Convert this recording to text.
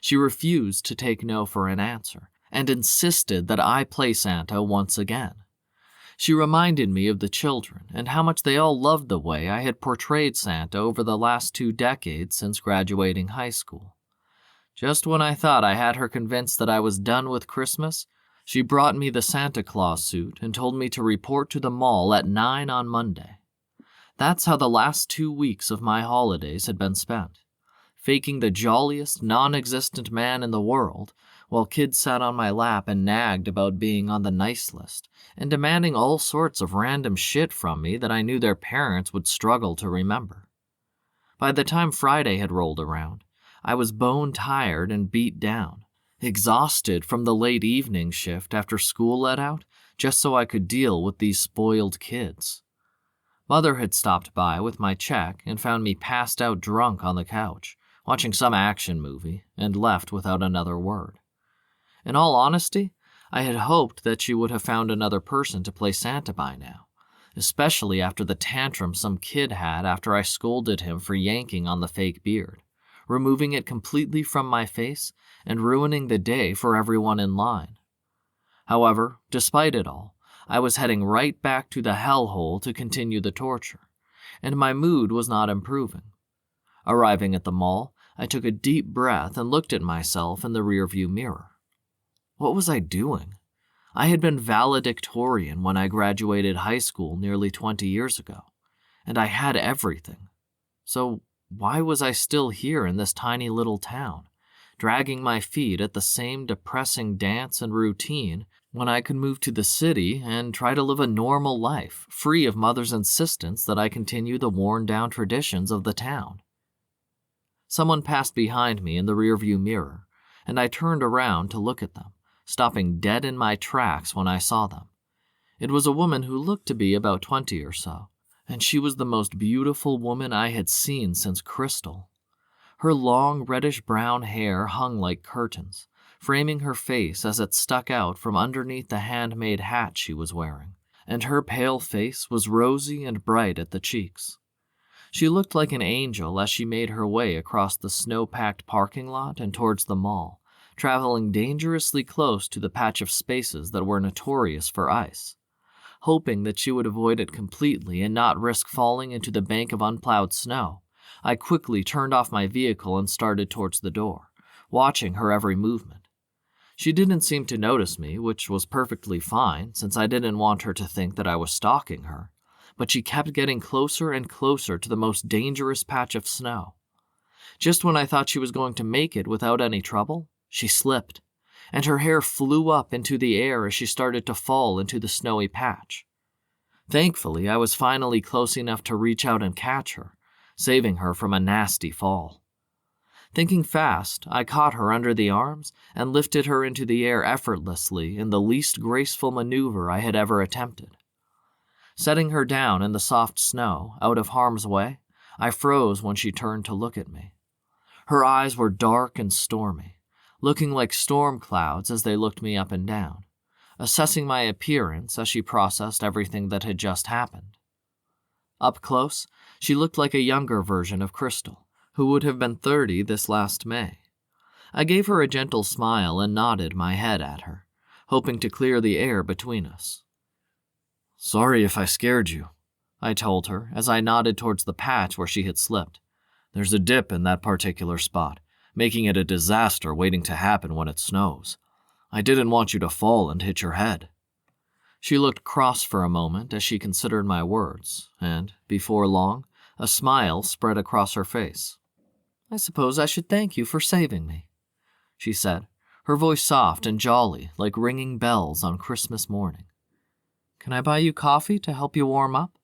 She refused to take no for an answer and insisted that I play Santa once again. She reminded me of the children and how much they all loved the way I had portrayed Santa over the last 2 decades since graduating high school. Just when I thought I had her convinced that I was done with Christmas, she brought me the Santa Claus suit and told me to report to the mall at 9 on Monday. That's how the last 2 weeks of my holidays had been spent, faking the jolliest, non-existent man in the world, while kids sat on my lap and nagged about being on the nice list, and demanding all sorts of random shit from me that I knew their parents would struggle to remember. By the time Friday had rolled around, I was bone-tired and beat down, exhausted from the late evening shift after school let out, just so I could deal with these spoiled kids. Mother had stopped by with my check and found me passed out drunk on the couch, watching some action movie, and left without another word. In all honesty, I had hoped that she would have found another person to play Santa by now, especially after the tantrum some kid had after I scolded him for yanking on the fake beard, removing it completely from my face and ruining the day for everyone in line. However, despite it all, I was heading right back to the hellhole to continue the torture, and my mood was not improving. Arriving at the mall, I took a deep breath and looked at myself in the rearview mirror. What was I doing? I had been valedictorian when I graduated high school nearly 20 years ago, and I had everything. So why was I still here in this tiny little town, dragging my feet at the same depressing dance and routine when I could move to the city and try to live a normal life, free of Mother's insistence that I continue the worn-down traditions of the town? Someone passed behind me in the rearview mirror, and I turned around to look at them, stopping dead in my tracks when I saw them. It was a woman who looked to be about 20 or so, and she was the most beautiful woman I had seen since Crystal. Her long reddish-brown hair hung like curtains, framing her face as it stuck out from underneath the handmade hat she was wearing, and her pale face was rosy and bright at the cheeks. She looked like an angel as she made her way across the snow-packed parking lot and towards the mall, traveling dangerously close to the patch of spaces that were notorious for ice. Hoping that she would avoid it completely and not risk falling into the bank of unplowed snow, I quickly turned off my vehicle and started towards the door, watching her every movement. She didn't seem to notice me, which was perfectly fine since I didn't want her to think that I was stalking her, but she kept getting closer and closer to the most dangerous patch of snow. Just when I thought she was going to make it without any trouble, she slipped, and her hair flew up into the air as she started to fall into the snowy patch. Thankfully, I was finally close enough to reach out and catch her, saving her from a nasty fall. Thinking fast, I caught her under the arms and lifted her into the air effortlessly in the least graceful maneuver I had ever attempted. Setting her down in the soft snow, out of harm's way, I froze when she turned to look at me. Her eyes were dark and stormy, looking like storm clouds as they looked me up and down, assessing my appearance as she processed everything that had just happened. Up close, she looked like a younger version of Crystal, who would have been 30 this last May. I gave her a gentle smile and nodded my head at her, hoping to clear the air between us. "Sorry if I scared you," I told her as I nodded towards the patch where she had slipped. "There's a dip in that particular spot, making it a disaster waiting to happen when it snows. I didn't want you to fall and hit your head." She looked cross for a moment as she considered my words, and, before long, a smile spread across her face. "I suppose I should thank you for saving me," she said, her voice soft and jolly like ringing bells on Christmas morning. "Can I buy you coffee to help you warm up?"